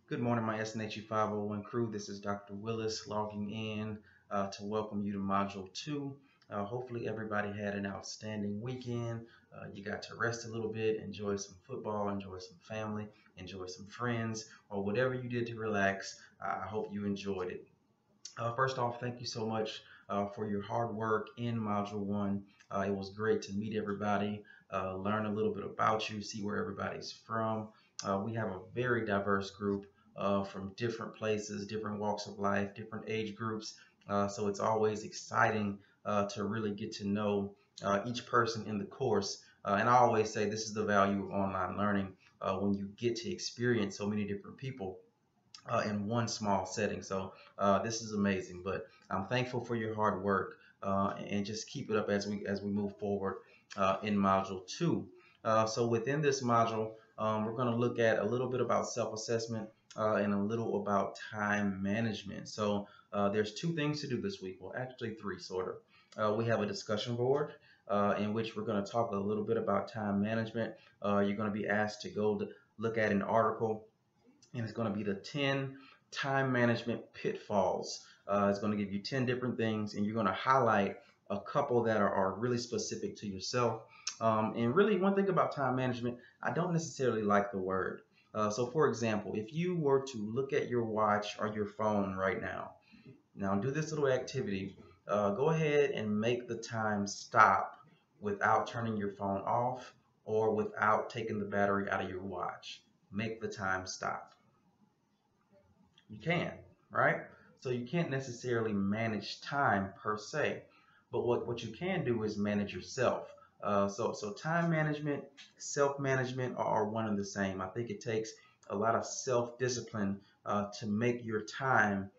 Good morning, my SNHU 501 crew. This is Dr. Willis logging in to welcome you to Module 2. Hopefully, everybody had an outstanding weekend. You got to rest a little bit, enjoy some football, enjoy some family, enjoy some friends, or whatever you did to relax. I hope you enjoyed it. First off, thank you so much for your hard work in Module 1. It was great to meet everybody, learn a little bit about you, see where everybody's from. We have a very diverse group from different places, different walks of life, different age groups. So it's always exciting to really get to know each person in the course. And I always say this is the value of online learning when you get to experience so many different people in one small setting. So this is amazing. But I'm thankful for your hard work and just keep it up as we move forward in Module 2. So within this module, we're going to look at a little bit about self-assessment and a little about time management. So there's two things to do this week. Well, actually three, sort of. We have a discussion board in which we're going to talk a little bit about time management. You're going to be asked to go to look at an article, and it's going to be the 10 time management pitfalls. It's going to give you 10 different things, and you're going to highlight a couple that are really specific to yourself. And really, one thing about time management, I don't necessarily like the word. So, for example, if you were to look at your watch or your phone right now do this little activity. Go ahead and make the time stop without turning your phone off or without taking the battery out of your watch. Make the time stop. You can, right? So you can't necessarily manage time per se, but what you can do is manage yourself. So time management, self-management are one and the same. I think it takes a lot of self-discipline to make your time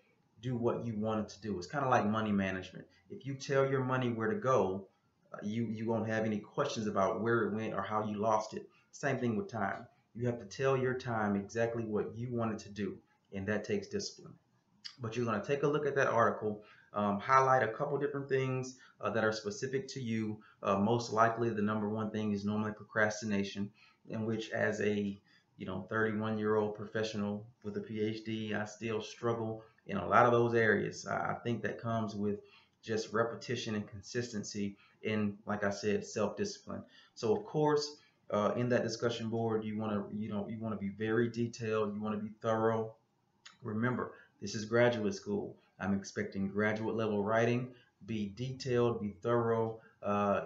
do what you want it to do. It's kind of like money management. If you tell your money where to go, you won't have any questions about where it went or how you lost it. Same thing with time. You have to tell your time exactly what you want it to do, and that takes discipline. But you're going to take a look at that article, highlight a couple different things that are specific to you. Most likely, the number one thing is normally procrastination, in which, as a 31-year-old professional with a PhD, I still struggle in a lot of those areas. I think that comes with just repetition and consistency in, like I said, self-discipline. So, of course, in that discussion board, you want to you want to be very detailed. You want to be thorough. Remember, this is graduate school. I'm expecting graduate level writing. Be detailed, be thorough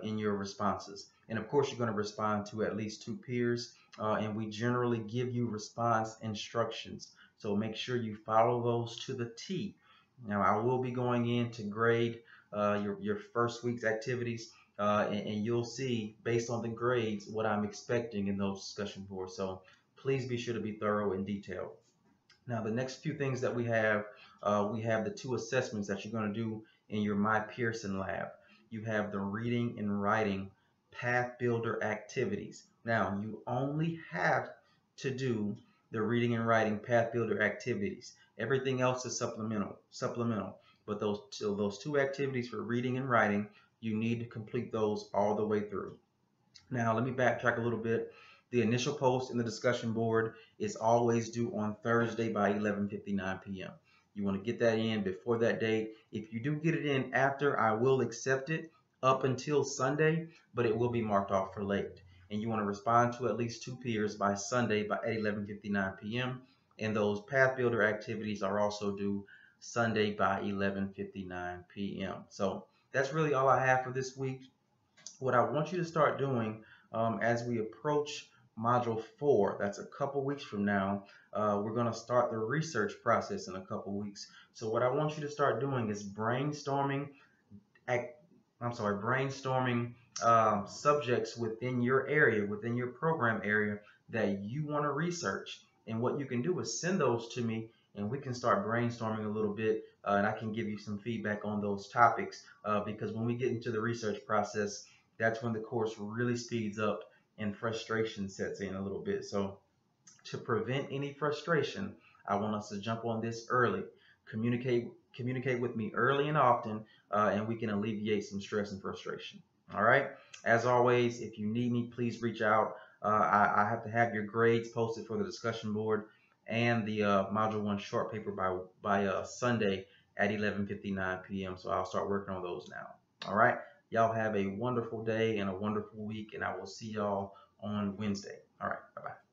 in your responses. And of course, you're going to respond to at least two peers, and we generally give you response instructions. So make sure you follow those to the T. Now, I will be going in to grade your first week's activities, and you'll see based on the grades what I'm expecting in those discussion boards. So please be sure to be thorough and detailed. Now, the next few things that we have the two assessments that you're going to do in your My Pearson lab. You have the reading and writing path builder activities. Now, you only have to do the reading and writing path builder activities. Everything else is supplemental. But those two activities for reading and writing, you need to complete those all the way through. Now, let me backtrack a little bit. The initial post in the discussion board is always due on Thursday by 11:59 p.m. You want to get that in before that date. If you do get it in after, I will accept it up until Sunday, but it will be marked off for late. And you want to respond to at least two peers by Sunday by 11:59 p.m. And those Path Builder activities are also due Sunday by 11:59 p.m. So that's really all I have for this week. What I want you to start doing as we approach Module 4, that's a couple weeks from now, we're going to start the research process in a couple weeks. So what I want you to start doing is brainstorming, brainstorming subjects within your area, within your program area that you want to research. And what you can do is send those to me, and we can start brainstorming a little bit, and I can give you some feedback on those topics because when we get into the research process, that's when the course really speeds up and frustration sets in a little bit. So to prevent any frustration, I want us to jump on this early. Communicate with me early and often, and we can alleviate some stress and frustration. All right. As always, if you need me, please reach out. I have to have your grades posted for the discussion board, and the Module 1 short paper by Sunday at 11:59 p.m. So I'll start working on those now. All right. Y'all have a wonderful day and a wonderful week, and I will see y'all on Wednesday. All right. Bye-bye.